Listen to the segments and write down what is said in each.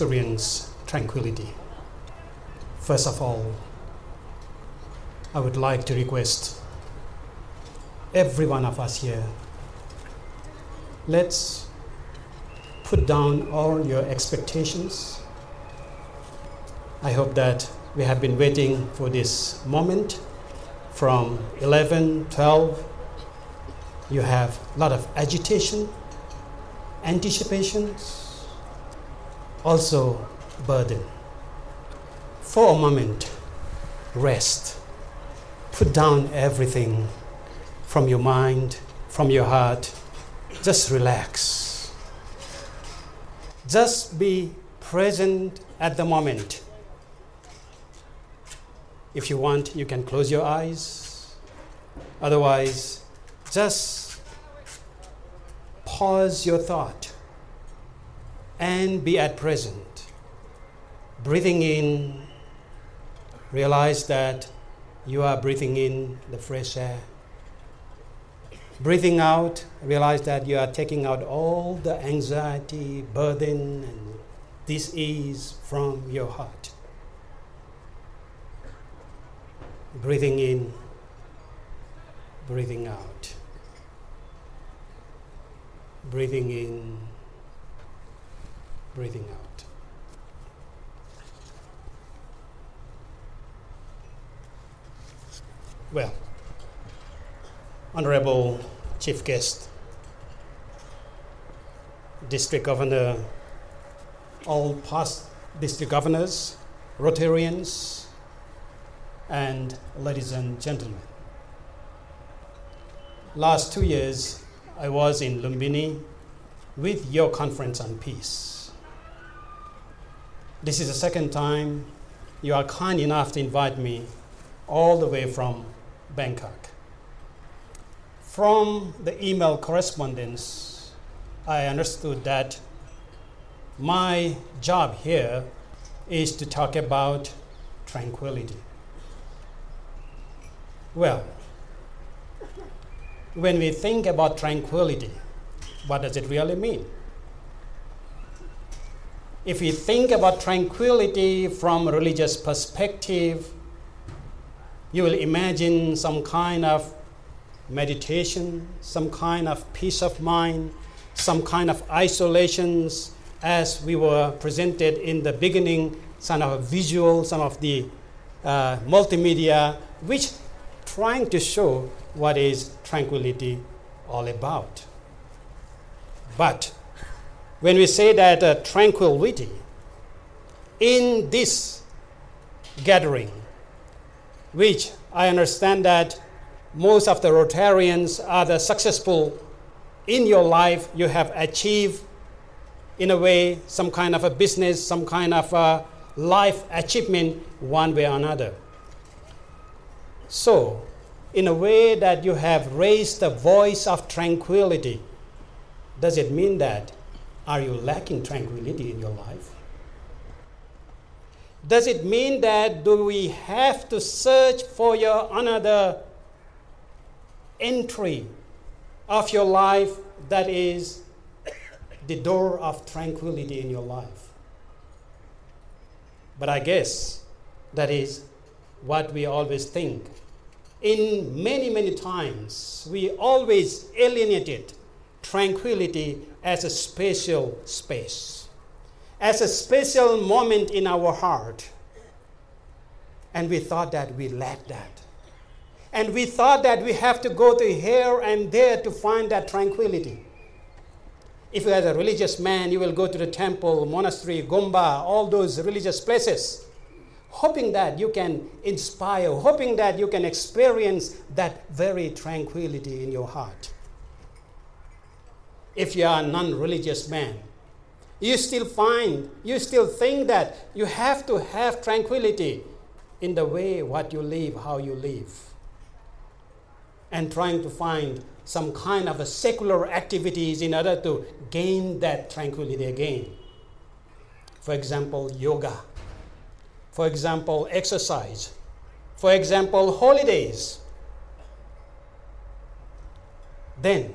experience tranquility. First of all, I would like to request every one of us here, let's put down all your expectations. I hope that we have been waiting for this moment from 11, 12. You have a lot of agitation, anticipations, also burden. For a moment, rest. Put down everything from your mind, from your heart. Just relax. Just be present at the moment. If you want, you can close your eyes. Otherwise, just pause your thought and be at present. Breathing in, realize that you are breathing in the fresh air. Breathing out, realize that you are taking out all the anxiety, burden, and dis-ease from your heart. Breathing in, breathing out. Breathing in, breathing out. Well, Honorable Chief Guest, District Governor, all past District Governors, Rotarians, and ladies and gentlemen. Last 2 years, I was in Lumbini with your Conference on Peace. This is the second time you are kind enough to invite me all the way from Bangkok. From the email correspondence, I understood that my job here is to talk about tranquility. Well, when we think about tranquility, what does it really mean? If we think about tranquility from a religious perspective, you will imagine some kind of meditation, some kind of peace of mind, some kind of isolations, as we were presented in the beginning, some of visual, some of the multimedia, which trying to show what is tranquility all about. But when we say that tranquility in this gathering, which I understand that most of the Rotarians are the successful in your life, you have achieved in a way some kind of a business, some kind of a life achievement one way or another. So, in a way that you have raised the voice of tranquility, does it mean that are you lacking tranquility in your life? Does it mean that do we have to search for your another entry of your life that is the door of tranquility in your life? But I guess that is what we always think. In many times, we always alienated tranquility as a special space, as a special moment in our heart. And we thought that we lacked that. And we thought that we have to go to here and there to find that tranquility. If you are a religious man, you will go to the temple, monastery, gomba, all those religious places, hoping that you can inspire, hoping that you can experience that very tranquility in your heart. If you are a non-religious man, you still think that you have to have tranquility in the way what you live, how you live, and trying to find some kind of a secular activities in order to gain that tranquility again. For example, yoga. For example, exercise. For example, holidays. Then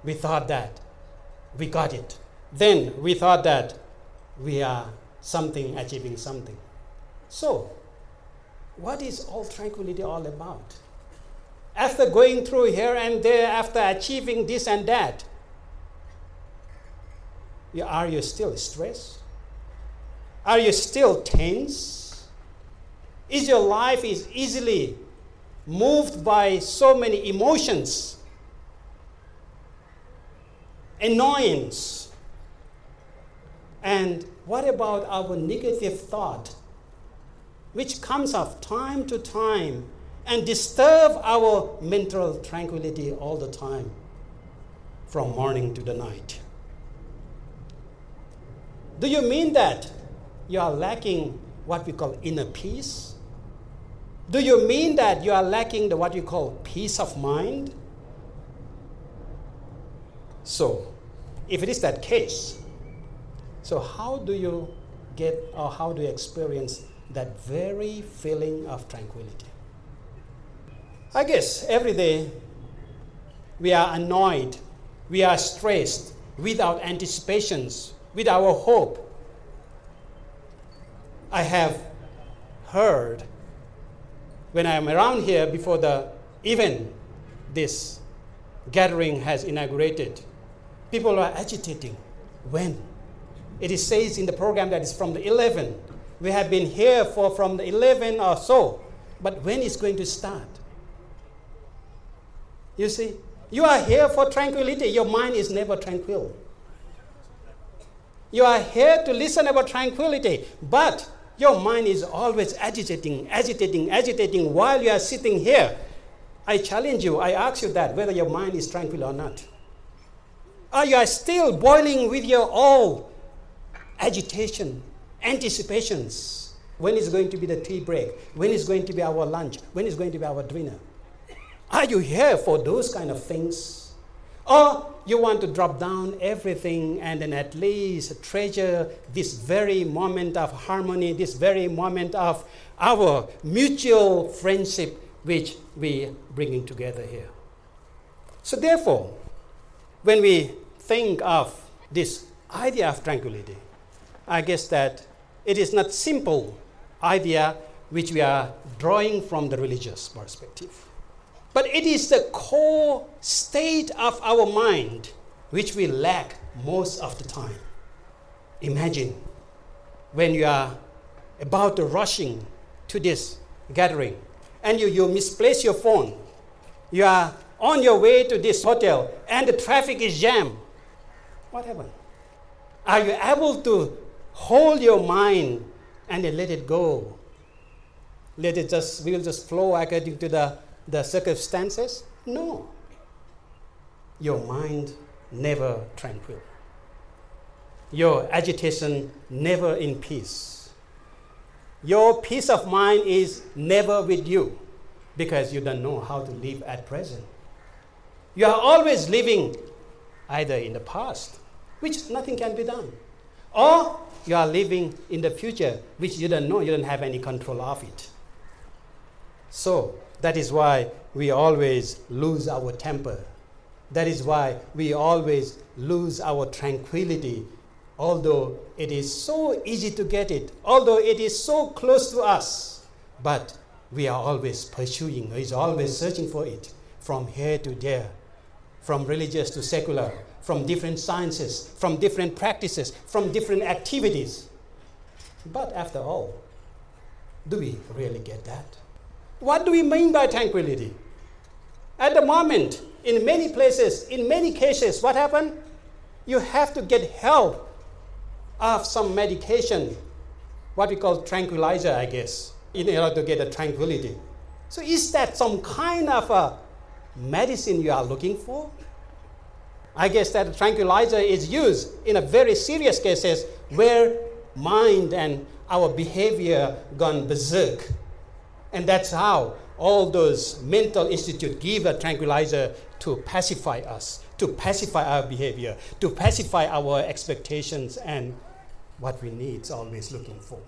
we thought that we got it. Then we thought that we are something, achieving something. So, what is all tranquility all about? After going through here and there, after achieving this and that, are you still stressed? Are you still tense? Is your life easily moved by so many emotions? Annoyance? And what about our negative thought, which comes up time to time and disturb our mental tranquility all the time, from morning to the night? Do you mean that you are lacking what we call inner peace? Do you mean that you are lacking what you call peace of mind? So, if it is that case, so how do you get, or how do you experience that very feeling of tranquility? I guess every day we are annoyed, we are stressed, without anticipations, with our hope. I have heard when I am around here before the event, this gathering has inaugurated, people are agitating. When? It is says in the program that is from the 11. We have been here from the 11 or so, but when is going to start? You see, you are here for tranquility. Your mind is never tranquil. You are here to listen about tranquility, but your mind is always agitating while you are sitting here. I challenge you, I ask you that, whether your mind is tranquil or not. Or you are still boiling with your all agitation, anticipations. When is going to be the tea break? When is going to be our lunch? When is going to be our dinner? Are you here for those kind of things? Or you want to drop down everything and then at least treasure this very moment of harmony, this very moment of our mutual friendship which we are bringing together here. So therefore, when we think of this idea of tranquility, I guess that it is not simple idea which we are drawing from the religious perspective. But it is the core state of our mind which we lack most of the time. Imagine when you are about to rushing to this gathering and you misplace your phone. You are on your way to this hotel and the traffic is jammed. What happened? Are you able to hold your mind and then let it go? We will just flow according to the circumstances? No. Your mind never tranquil. Your agitation never in peace. Your peace of mind is never with you because you don't know how to live at present. You are always living either in the past, which nothing can be done, or you are living in the future, which you don't know, you don't have any control of it. So, that is why we always lose our temper. That is why we always lose our tranquility, although it is so easy to get it, although it is so close to us, but we are always pursuing, is always searching for it, from here to there, from religious to secular, from different sciences, from different practices, from different activities. But after all, do we really get that? What do we mean by tranquility? At the moment, in many places, in many cases, what happened? You have to get help of some medication, what we call tranquilizer, I guess, in order to get a tranquility. So is that some kind of a medicine you are looking for? I guess that a tranquilizer is used in a very serious cases where mind and our behavior gone berserk. And that's how all those mental institutes give a tranquilizer to pacify us, to pacify our behavior, to pacify our expectations and what we need is always looking for.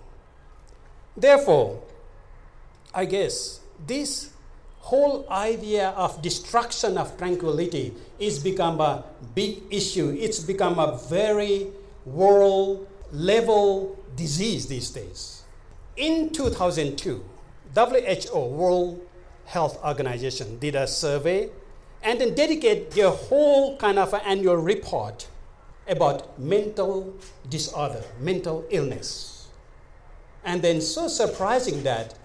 Therefore, I guess this whole idea of destruction of tranquility is become a big issue. It's become a very world level disease these days. In 2002, WHO, World Health Organization, did a survey and then dedicated their whole kind of annual report about mental disorder, mental illness. And then so surprising that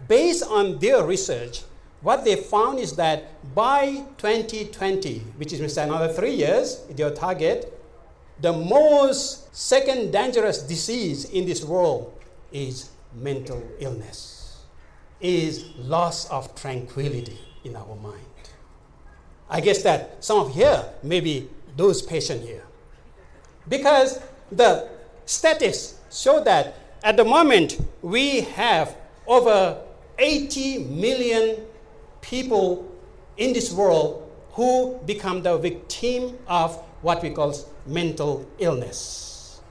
based on their research, what they found is that by 2020, which is another 3 years, their target, the most second dangerous disease in this world is mental illness, is loss of tranquility in our mind. I guess that some of here may be those patients here. Because the statistics show that at the moment we have over 80 million people in this world who become the victim of what we call mental illness,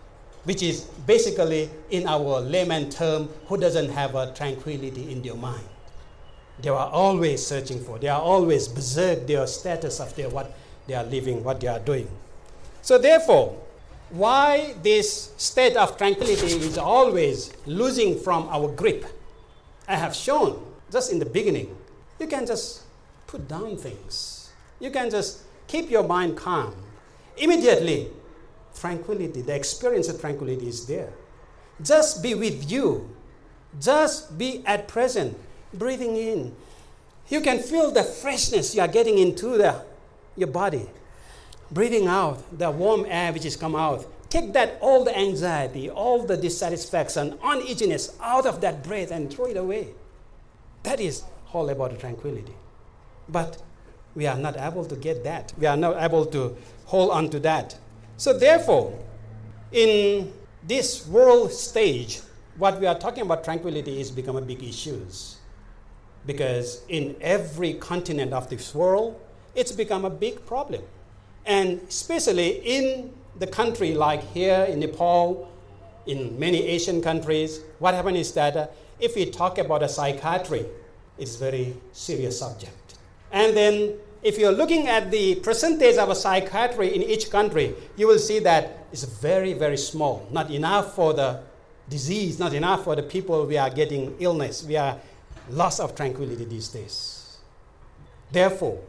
which is basically, in our layman term, who doesn't have a tranquility in their mind. They are always searching for, they are always berserk their status of what they are living, what they are doing. So therefore, why this state of tranquility is always losing from our grip, I have shown just in the beginning. You can just put down things. You can just keep your mind calm. Immediately, tranquility, the experience of tranquility is there. Just be with you. Just be at present, breathing in. You can feel the freshness you are getting into your body. Breathing out, the warm air which is come out. Take that, all the anxiety, all the dissatisfaction, uneasiness out of that breath and throw it away. That is all about tranquility. But we are not able to get that. We are not able to hold on to that. So therefore, in this world stage, what we are talking about tranquility is become a big issue. Because in every continent of this world, it's become a big problem. And especially in the country like here in Nepal, in many Asian countries, what happens is that if we talk about a psychiatry, it's a very serious subject. And then if you're looking at the percentage of a psychiatry in each country, you will see that it's very, very small. Not enough for the disease, not enough for the people we are getting illness. We are loss of tranquility these days. Therefore,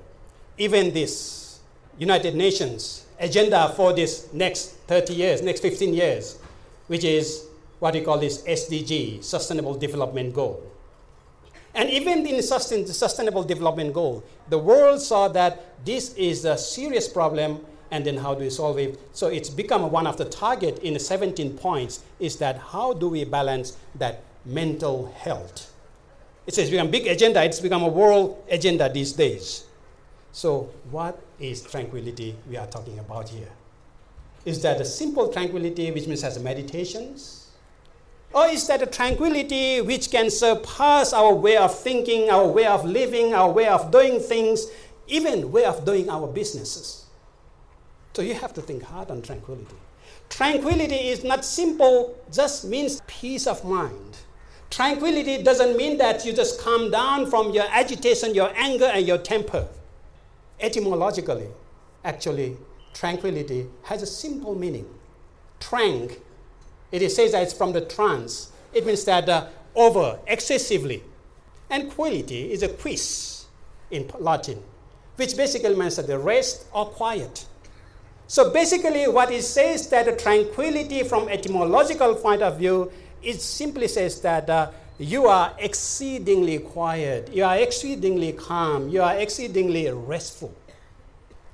even this United Nations agenda for this next 30 years, next 15 years, which is what we call this SDG, Sustainable Development Goal. And even in the Sustainable Development Goal, the world saw that this is a serious problem, and then how do we solve it? So it's become one of the target in the 17 points is that how do we balance that mental health? It's become a big agenda. It's become a world agenda these days. So what is tranquility we are talking about here? Is that a simple tranquility which means as meditations? Or is that a tranquility which can surpass our way of thinking, our way of living, our way of doing things, even way of doing our businesses? So you have to think hard on tranquility. Tranquility is not simple, just means peace of mind. Tranquility doesn't mean that you just calm down from your agitation, your anger, and your temper. Etymologically, actually, tranquility has a simple meaning. Trank, it says that it's from the trance. It means that over, excessively. And quality is a quis in Latin, which basically means that the rest or quiet. So basically what it says that the tranquility from etymological point of view, it simply says that you are exceedingly quiet, you are exceedingly calm, you are exceedingly restful.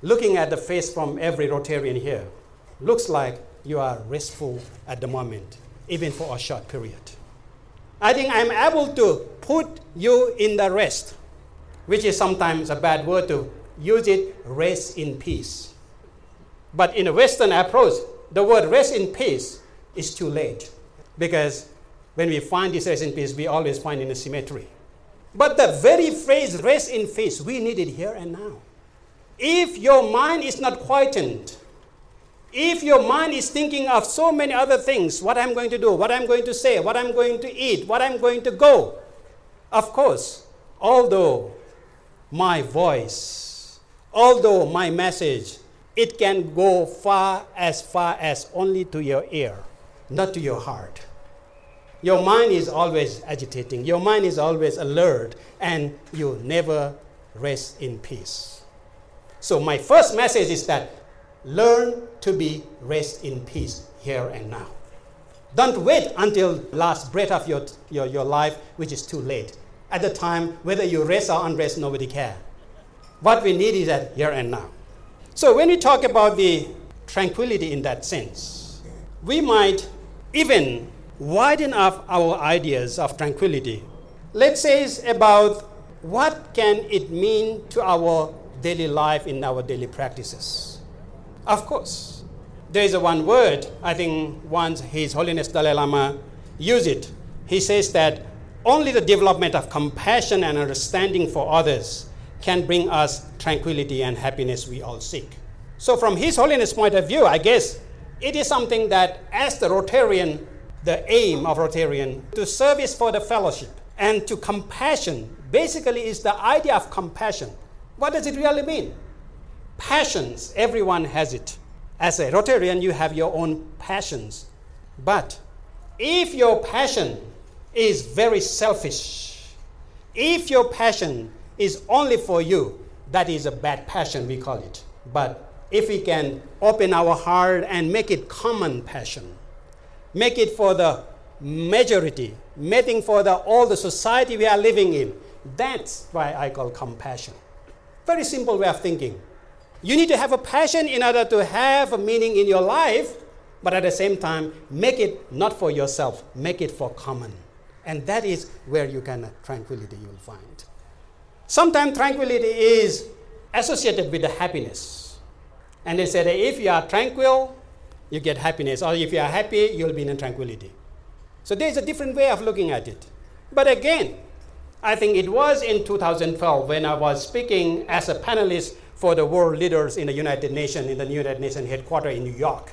Looking at the face from every Rotarian here, looks like you are restful at the moment, even for a short period. I think I'm able to put you in the rest, which is sometimes a bad word to use it, rest in peace. But in a Western approach, the word rest in peace is too late. Because when we find this rest in peace, we always find in a cemetery. But the very phrase rest in peace, we need it here and now. If your mind is not quietened, if your mind is thinking of so many other things, what I'm going to do, what I'm going to say, what I'm going to eat, what I'm going to go, of course, although my voice, although my message, it can go far as only to your ear. not to your heart. Your mind is always agitating. Your mind is always alert, and you never rest in peace. So my first message is that learn to be rest in peace here and now. Don't wait until last breath of your life, which is too late. At the time, whether you rest or unrest, nobody cares. What we need is that here and now. So when we talk about the tranquility in that sense, we might even widen up our ideas of tranquility. Let's say it's about what can it mean to our daily life in our daily practices. Of course, there is one word, I think once His Holiness Dalai Lama used it. He says that only the development of compassion and understanding for others can bring us tranquility and happiness we all seek. So from His Holiness' point of view, I guess it is something that as the Rotarian, the aim of Rotarian, to service for the fellowship and to compassion, basically is the idea of compassion. What does it really mean? Passions, everyone has it. As a Rotarian, you have your own passions. But if your passion is very selfish, if your passion is only for you, that is a bad passion, we call it. But if we can open our heart and make it common passion, make it for the majority, making for all the society we are living in, that's why I call compassion. Very simple way of thinking. You need to have a passion in order to have a meaning in your life, but at the same time, make it not for yourself, make it for common. And that is where you can, tranquility you will find. Sometimes tranquility is associated with the happiness. And they say that if you are tranquil, you get happiness. Or if you are happy, you'll be in tranquility. So there's a different way of looking at it. But again, I think it was in 2012 when I was speaking as a panelist for the world leaders in the United Nations, in the United Nations headquarters in New York,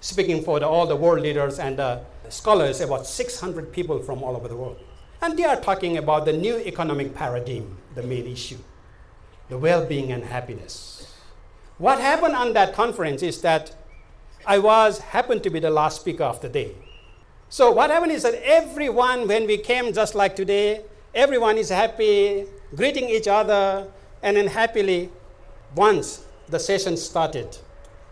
speaking for all the world leaders and scholars, about 600 people from all over the world. And they are talking about the new economic paradigm, the main issue, the well-being and happiness. What happened on that conference is that I happened to be the last speaker of the day. So what happened is that everyone, when we came just like today, everyone is happy, greeting each other, and then happily, once the session started,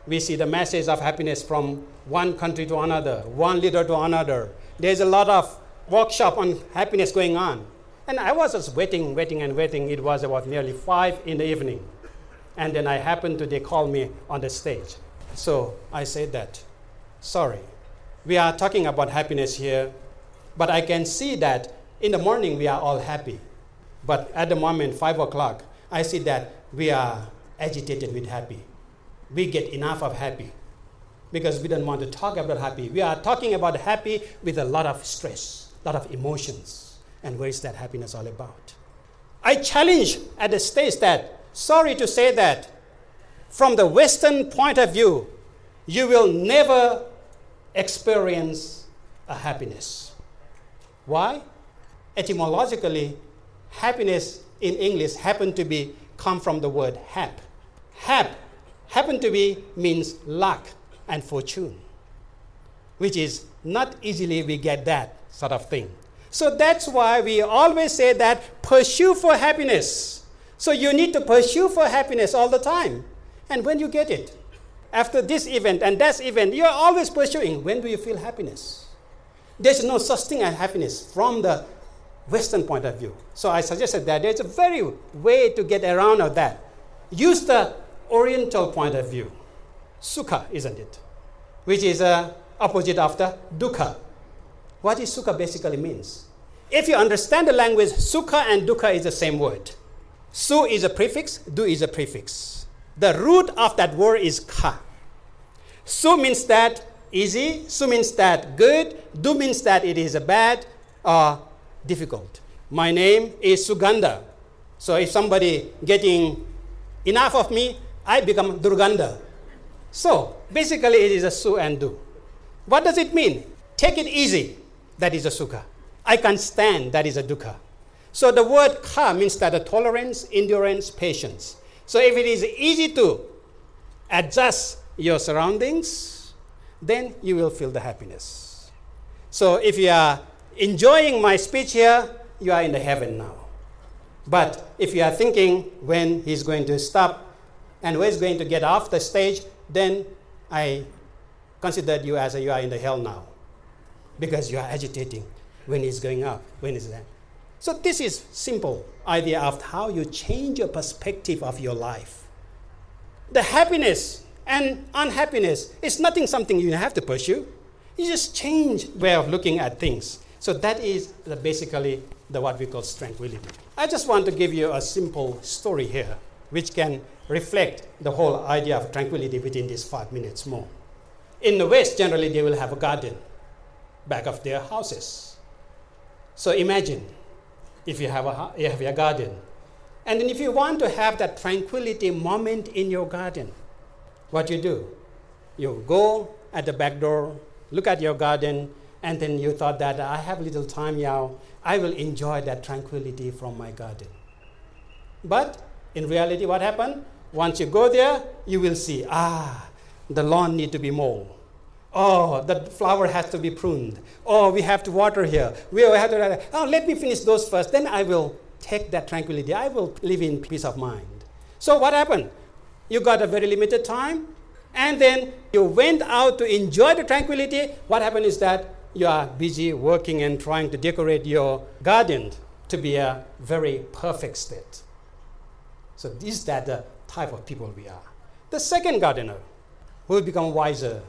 we see the message of happiness from one country to another, one leader to another. There's a lot of workshop on happiness going on. And I was just waiting. It was about nearly 5 in the evening. And then they called me on the stage. So I said that, sorry, we are talking about happiness here, but I can see that in the morning we are all happy. But at the moment, 5 o'clock, I see that we are agitated with happy. We get enough of happy because we don't want to talk about happy. We are talking about happy with a lot of stress, a lot of emotions. And where is that happiness all about? I challenge at the stage that, sorry to say that, from the Western point of view, you will never experience a happiness. Why? Etymologically, happiness in English come from the word hap. Hap happen to be means luck and fortune, which is not easily we get that sort of thing. So that's why we always say that pursue for happiness. So you need to pursue for happiness all the time. And when you get it, after this event and that event, you are always pursuing. When do you feel happiness? There's no such thing as happiness from the Western point of view. So I suggested that there's a very way to get around of that. Use the Oriental point of view. Sukha, isn't it? Which is opposite of the dukkha. What is sukha basically means? If you understand the language, sukha and dukkha is the same word. Su is a prefix, du is a prefix. The root of that word is kha. Su means that easy, su means that good, du means that it is a bad or difficult. My name is Sugandha. So if somebody getting enough of me, I become Durgandha. So basically it is a su and du. What does it mean? Take it easy, that is a sukha. I can stand, that is a dukkha. So the word kha means that a tolerance, endurance, patience. So if it is easy to adjust your surroundings, then you will feel the happiness. So if you are enjoying my speech here, you are in the heaven now. But if you are thinking when he's going to stop and when he's going to get off the stage, then I consider you as you are in the hell now, because you are agitating when he's going up, when he's there. So this is simple idea of how you change your perspective of your life. The happiness and unhappiness is nothing something you have to pursue. You just change way of looking at things. So that is basically what we call tranquility. I just want to give you a simple story here, which can reflect the whole idea of tranquility within these 5 minutes more. In the West, generally, they will have a garden back of their houses. So imagine if you have a garden. And then if you want to have that tranquility moment in your garden, what you do? You go at the back door, look at your garden, and then you thought that I have little time now, I will enjoy that tranquility from my garden. But in reality, what happened? Once you go there, you will see, the lawn need to be mowed. Oh, the flower has to be pruned. Oh, we have to water here. We have to, let me finish those first. Then I will take that tranquility. I will live in peace of mind. So what happened? You got a very limited time, and then you went out to enjoy the tranquility. What happened is that you are busy working and trying to decorate your garden to be a very perfect state. So is that the type of people we are? The second gardener, who will become wiser,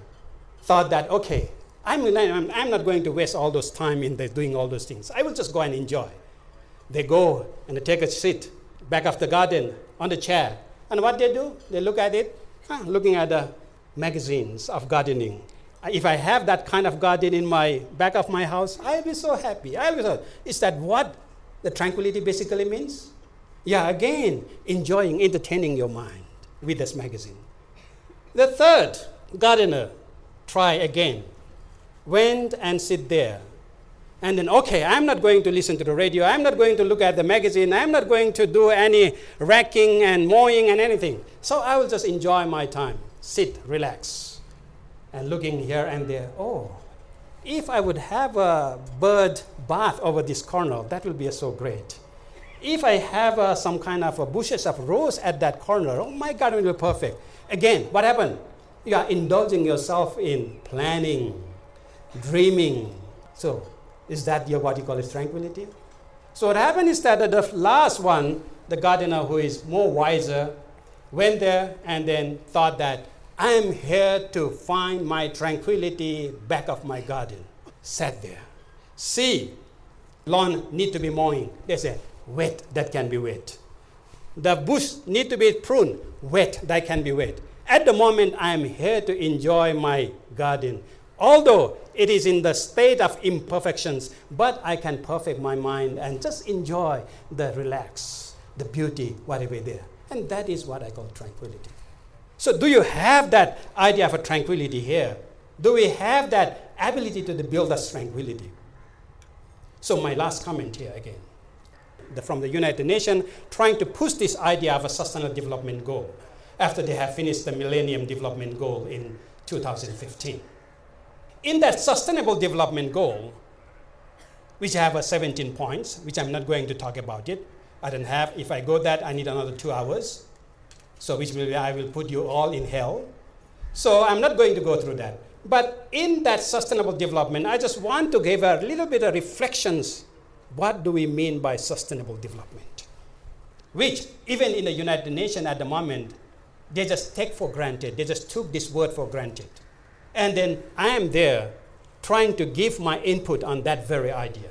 thought that, okay, I'm not going to waste all those time in doing all those things. I will just go and enjoy. They go and they take a seat back of the garden on the chair. And what they do? They look at it, looking at the magazines of gardening. If I have that kind of garden in my back of my house, I'll be so happy. Is that what the tranquility basically means? Yeah, again, enjoying, entertaining your mind with this magazine. The third gardener, try again, went and sit there. And then, okay, I'm not going to listen to the radio. I'm not going to look at the magazine. I'm not going to do any racking and mowing and anything. So I will just enjoy my time, sit, relax, and looking here and there. Oh, if I would have a bird bath over this corner, that will be so great. If I have some kind of bushes of rose at that corner, oh my God, it will be perfect. Again, what happened? You are indulging yourself in planning, dreaming. So is that what you call is tranquility? So what happened is that the last one, the gardener who is more wiser, went there and then thought that I'm here to find my tranquility back of my garden. Sat there. See, lawn need to be mowing. They said, wet, that can be wet. The bush need to be pruned. Wet, that can be wet. At the moment, I am here to enjoy my garden. Although it is in the state of imperfections, but I can perfect my mind and just enjoy the relax, the beauty, whatever there. And that is what I call tranquility. So do you have that idea of a tranquility here? Do we have that ability to build us tranquility? So my last comment here again. From the United Nations, trying to push this idea of a sustainable development goal after they have finished the Millennium Development Goal in 2015. In that sustainable development goal, which have 17 points, which I'm not going to talk about it. I don't have, if I go that, I need another 2 hours. So which will be, I will put you all in hell. So I'm not going to go through that. But in that sustainable development, I just want to give a little bit of reflections. What do we mean by sustainable development? Which, even in the United Nations at the moment, they just take for granted. They just took this word for granted. And then I am there trying to give my input on that very idea.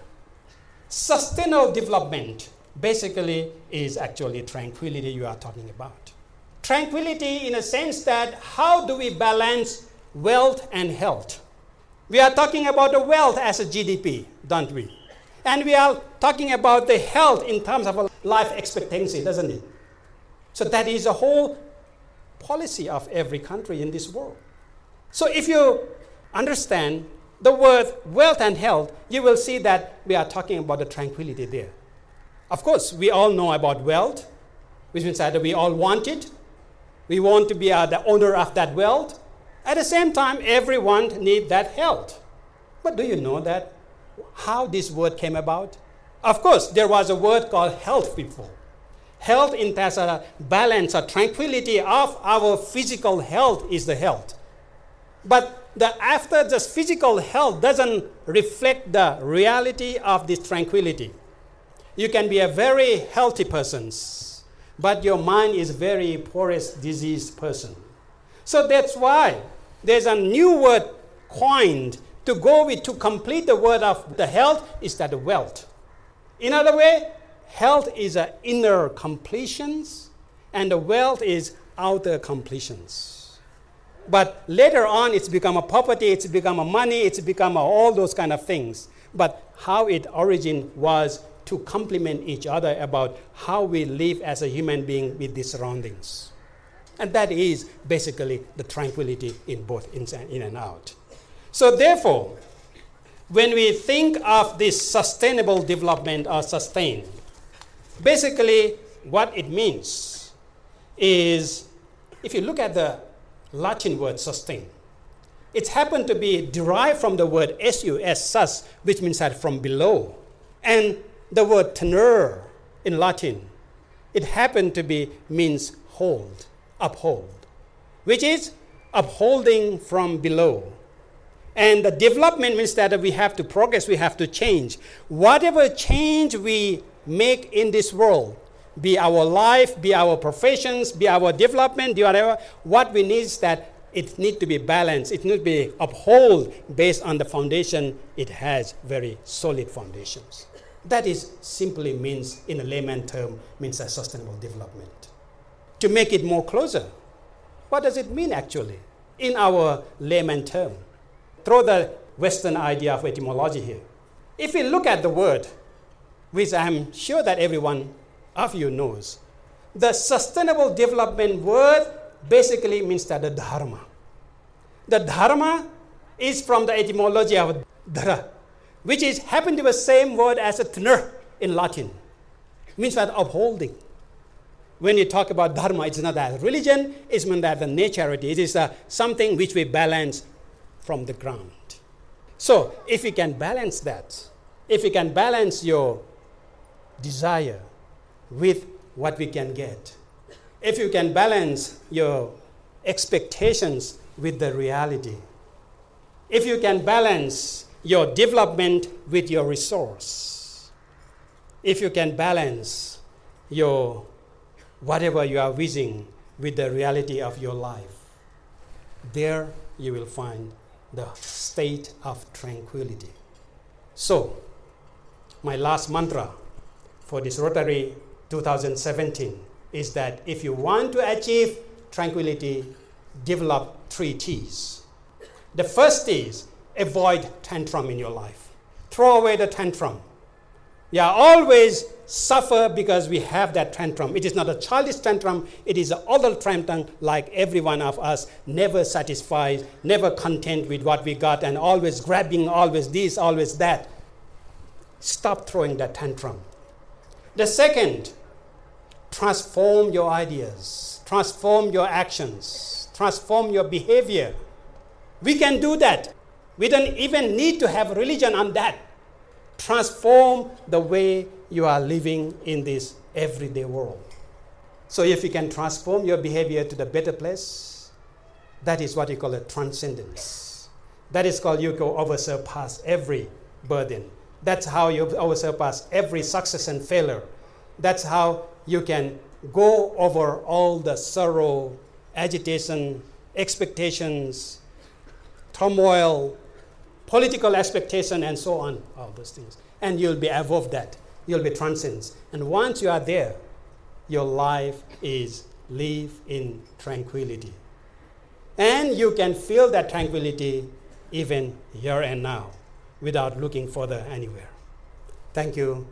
Sustainable development basically is actually tranquility you are talking about. Tranquility in a sense that how do we balance wealth and health? We are talking about the wealth as a GDP, don't we? And we are talking about the health in terms of a life expectancy, doesn't it? So that is a whole policy of every country in this world. So if you understand the word wealth and health, you will see that we are talking about the tranquility there. Of course, we all know about wealth, which means that we all want it. We want to be the owner of that wealth. At the same time, everyone needs that health. But do you know that how this word came about? Of course, there was a word called health before. Health in terms of balance or tranquility of our physical health is the health. But after just physical health doesn't reflect the reality of this tranquility. You can be a very healthy person, but your mind is very porous, diseased person. So that's why there's a new word coined to go with, to complete the word of the health, is that the wealth. In other way, health is an inner completions, and the wealth is outer completions. But later on, it's become a property, it's become a money, it's become all those kind of things. But how it origin was to complement each other about how we live as a human being with these surroundings. And that is basically the tranquility in both in and out. So therefore, when we think of this sustainable development or sustain, basically what it means is, if you look at the Latin word sustain, it happened to be derived from the word sus, which means that from below. And the word tenere in Latin, it happened to be means hold, uphold, which is upholding from below. And the development means that we have to progress, we have to change. Whatever change we make in this world, be our life, be our professions, be our development, be whatever, what we need is that it needs to be balanced, it needs to be upheld based on the foundation. It has very solid foundations. That is simply means, in a layman term, means a sustainable development. To make it more closer, what does it mean actually in our layman term? Throw the Western idea of etymology here. If we look at the word, which I'm sure that everyone of you knows, the sustainable development word basically means that the dharma. The dharma is from the etymology of dhara, which is happen to be the same word as a tenere in Latin. It means that upholding. When you talk about dharma, it's not that religion, it's meant that the naturality. It is something which we balance from the ground. So if you can balance that, if you can balance your desire with what we can get, if you can balance your expectations with the reality, if you can balance your development with your resource, if you can balance your whatever you are wishing with the reality of your life, there you will find the state of tranquility. So, my last mantra for this Rotary 2017 is that if you want to achieve tranquility, develop 3 T's. The first is avoid tantrum in your life. Throw away the tantrum. You always suffer because we have that tantrum. It is not a childish tantrum, it is an adult tantrum, like every one of us, never satisfied, never content with what we got, and always grabbing, always this, always that. Stop throwing that tantrum. The second, transform your ideas, transform your actions, transform your behavior. We can do that. We don't even need to have religion on that. Transform the way you are living in this everyday world. So if you can transform your behavior to the better place, that is what you call a transcendence. That is called you go over surpass every burden. That's how you over surpass every success and failure. That's how you can go over all the sorrow, agitation, expectations, turmoil, political expectation, and so on, all those things. And you'll be above that. You'll be transcendent. And once you are there, your life is live in tranquility. And you can feel that tranquility even here and now without looking further anywhere. Thank you.